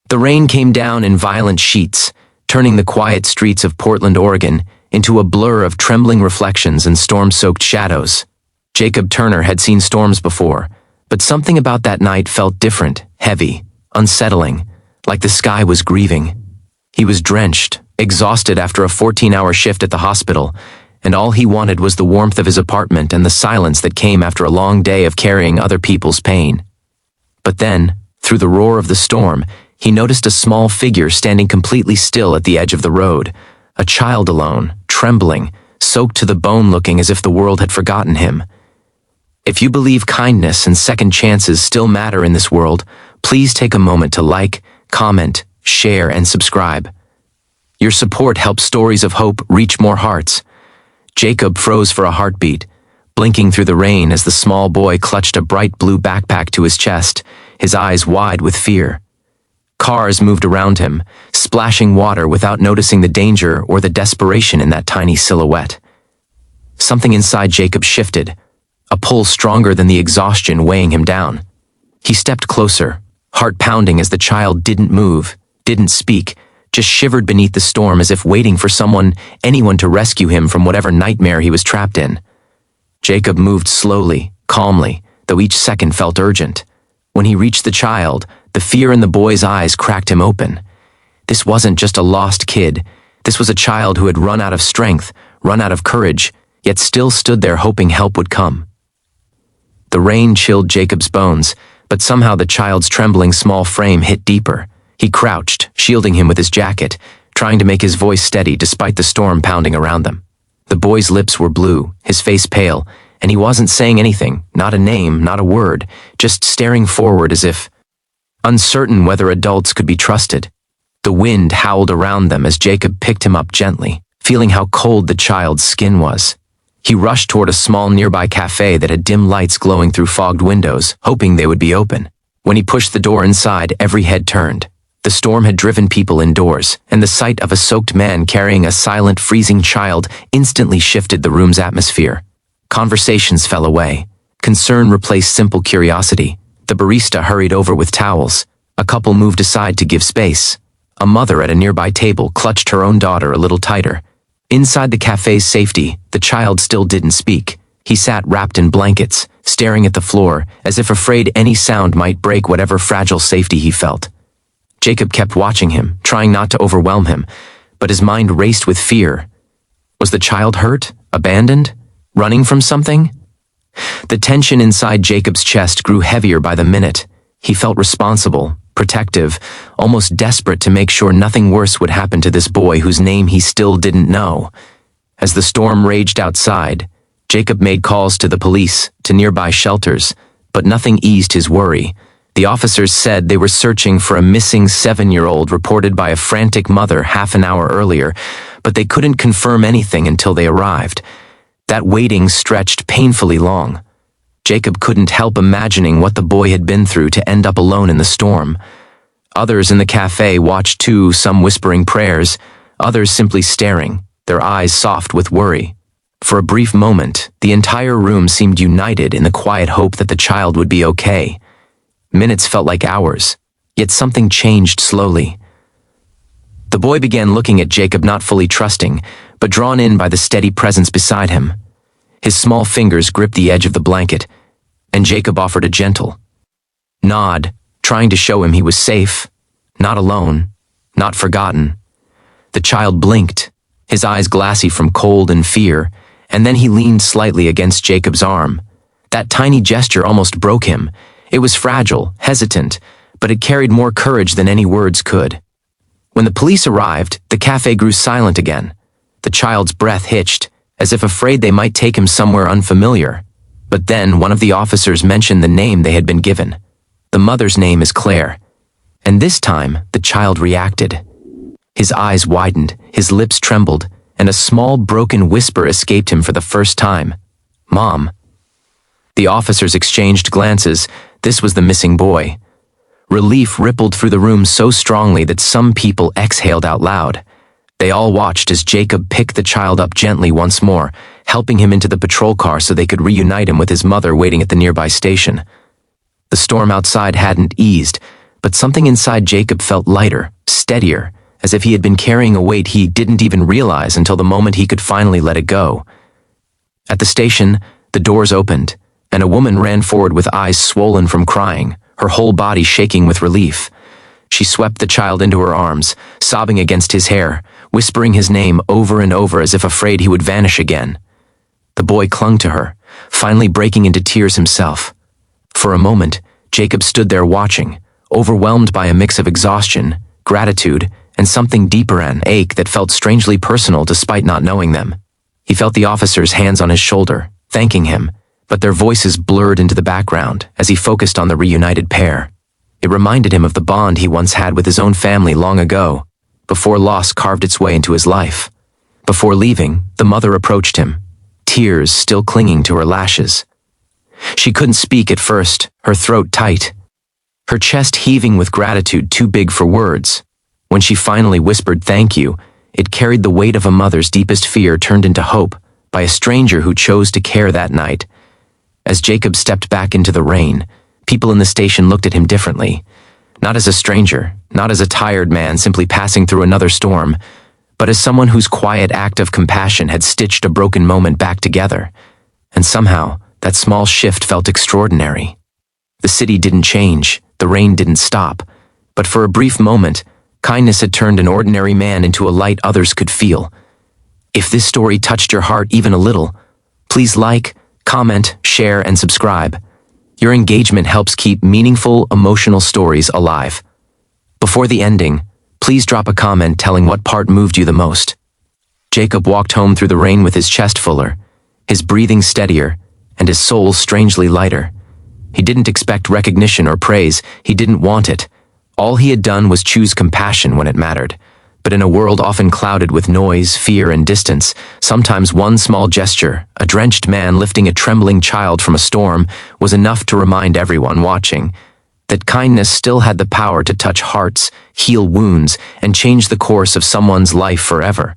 The rain came down in violent sheets, turning the quiet streets of Portland, Oregon, into a blur of trembling reflections and storm-soaked shadows. Jacob Turner had seen storms before, but something about that night felt different, heavy, unsettling, like the sky was grieving. He was drenched, exhausted after a 14-hour shift at the hospital, and all he wanted was the warmth of his apartment and the silence that came after a long day of carrying other people's pain. But then, through the roar of the storm, he noticed a small figure standing completely still at the edge of the road, a child alone, trembling, soaked to the bone, looking as if the world had forgotten him. If you believe kindness and second chances still matter in this world, please take a moment to like, comment, share, and subscribe. Your support helps stories of hope reach more hearts. Jacob froze for a heartbeat, blinking through the rain as the small boy clutched a bright blue backpack to his chest, his eyes wide with fear. Cars moved around him, splashing water without noticing the danger or the desperation in that tiny silhouette. Something inside Jacob shifted, a pull stronger than the exhaustion weighing him down. He stepped closer, heart pounding as the child didn't move, didn't speak, just shivered beneath the storm as if waiting for anyone to rescue him from whatever nightmare he was trapped in. Jacob moved slowly, calmly, though each second felt urgent. When he reached the child, the fear in the boy's eyes cracked him open. This wasn't just a lost kid. This was a child who had run out of strength, run out of courage, yet still stood there hoping help would come. The rain chilled Jacob's bones, but somehow the child's trembling small frame hit deeper. He crouched, shielding him with his jacket, trying to make his voice steady despite the storm pounding around them. The boy's lips were blue, his face pale, and he wasn't saying anything, not a name, not a word, just staring forward as if uncertain whether adults could be trusted. The wind howled around them as Jacob picked him up gently, feeling how cold the child's skin was. He rushed toward a small nearby cafe that had dim lights glowing through fogged windows, hoping they would be open. When he pushed the door inside, every head turned. The storm had driven people indoors, and the sight of a soaked man carrying a silent, freezing child instantly shifted the room's atmosphere. Conversations fell away. Concern replaced simple curiosity. The barista hurried over with towels. A couple moved aside to give space. A mother at a nearby table clutched her own daughter a little tighter. Inside the cafe's safety, the child still didn't speak. He sat wrapped in blankets, staring at the floor, as if afraid any sound might break whatever fragile safety he felt. Jacob kept watching him, trying not to overwhelm him, but his mind raced with fear. Was the child hurt? Abandoned? Running from something? The tension inside Jacob's chest grew heavier by the minute. He felt responsible, protective, almost desperate to make sure nothing worse would happen to this boy whose name he still didn't know. As the storm raged outside, Jacob made calls to the police, to nearby shelters, but nothing eased his worry. The officers said they were searching for a missing 7-year-old reported by a frantic mother half an hour earlier, but they couldn't confirm anything until they arrived. That waiting stretched painfully long. Jacob couldn't help imagining what the boy had been through to end up alone in the storm. Others in the cafe watched too, some whispering prayers, others simply staring, their eyes soft with worry. For a brief moment, the entire room seemed united in the quiet hope that the child would be okay. Minutes felt like hours, yet something changed slowly. The boy began looking at Jacob, not fully trusting, but drawn in by the steady presence beside him. His small fingers gripped the edge of the blanket, and Jacob offered a gentle nod, trying to show him he was safe, not alone, not forgotten. The child blinked, his eyes glassy from cold and fear, and then he leaned slightly against Jacob's arm. That tiny gesture almost broke him. It was fragile, hesitant, but it carried more courage than any words could. When the police arrived, the cafe grew silent again. The child's breath hitched, as if afraid they might take him somewhere unfamiliar. But then one of the officers mentioned the name they had been given. The mother's name is Claire. And this time, the child reacted. His eyes widened, his lips trembled, and a small broken whisper escaped him for the first time. "Mom." The officers exchanged glances. This was the missing boy. Relief rippled through the room so strongly that some people exhaled out loud. They all watched as Jacob picked the child up gently once more, helping him into the patrol car so they could reunite him with his mother waiting at the nearby station. The storm outside hadn't eased, but something inside Jacob felt lighter, steadier, as if he had been carrying a weight he didn't even realize until the moment he could finally let it go. At the station, the doors opened, and a woman ran forward with eyes swollen from crying, her whole body shaking with relief. She swept the child into her arms, sobbing against his hair, whispering his name over and over as if afraid he would vanish again. The boy clung to her, finally breaking into tears himself. For a moment, Jacob stood there watching, overwhelmed by a mix of exhaustion, gratitude, and something deeper, an ache that felt strangely personal despite not knowing them. He felt the officer's hands on his shoulder, thanking him, but their voices blurred into the background as he focused on the reunited pair. It reminded him of the bond he once had with his own family long ago, before loss carved its way into his life. Before leaving, the mother approached him, tears still clinging to her lashes. She couldn't speak at first, her throat tight, her chest heaving with gratitude too big for words. When she finally whispered thank you, it carried the weight of a mother's deepest fear turned into hope by a stranger who chose to care that night. As Jacob stepped back into the rain, people in the station looked at him differently. Not as a stranger, not as a tired man simply passing through another storm, but as someone whose quiet act of compassion had stitched a broken moment back together. And somehow, that small shift felt extraordinary. The city didn't change, the rain didn't stop, but for a brief moment, kindness had turned an ordinary man into a light others could feel. If this story touched your heart even a little, please like, comment, share, and subscribe. Your engagement helps keep meaningful, emotional stories alive. Before the ending, please drop a comment telling what part moved you the most. Jacob walked home through the rain with his chest fuller, his breathing steadier, and his soul strangely lighter. He didn't expect recognition or praise, he didn't want it. All he had done was choose compassion when it mattered. But in a world often clouded with noise, fear, and distance, sometimes one small gesture, a drenched man lifting a trembling child from a storm, was enough to remind everyone watching that kindness still had the power to touch hearts, heal wounds, and change the course of someone's life forever.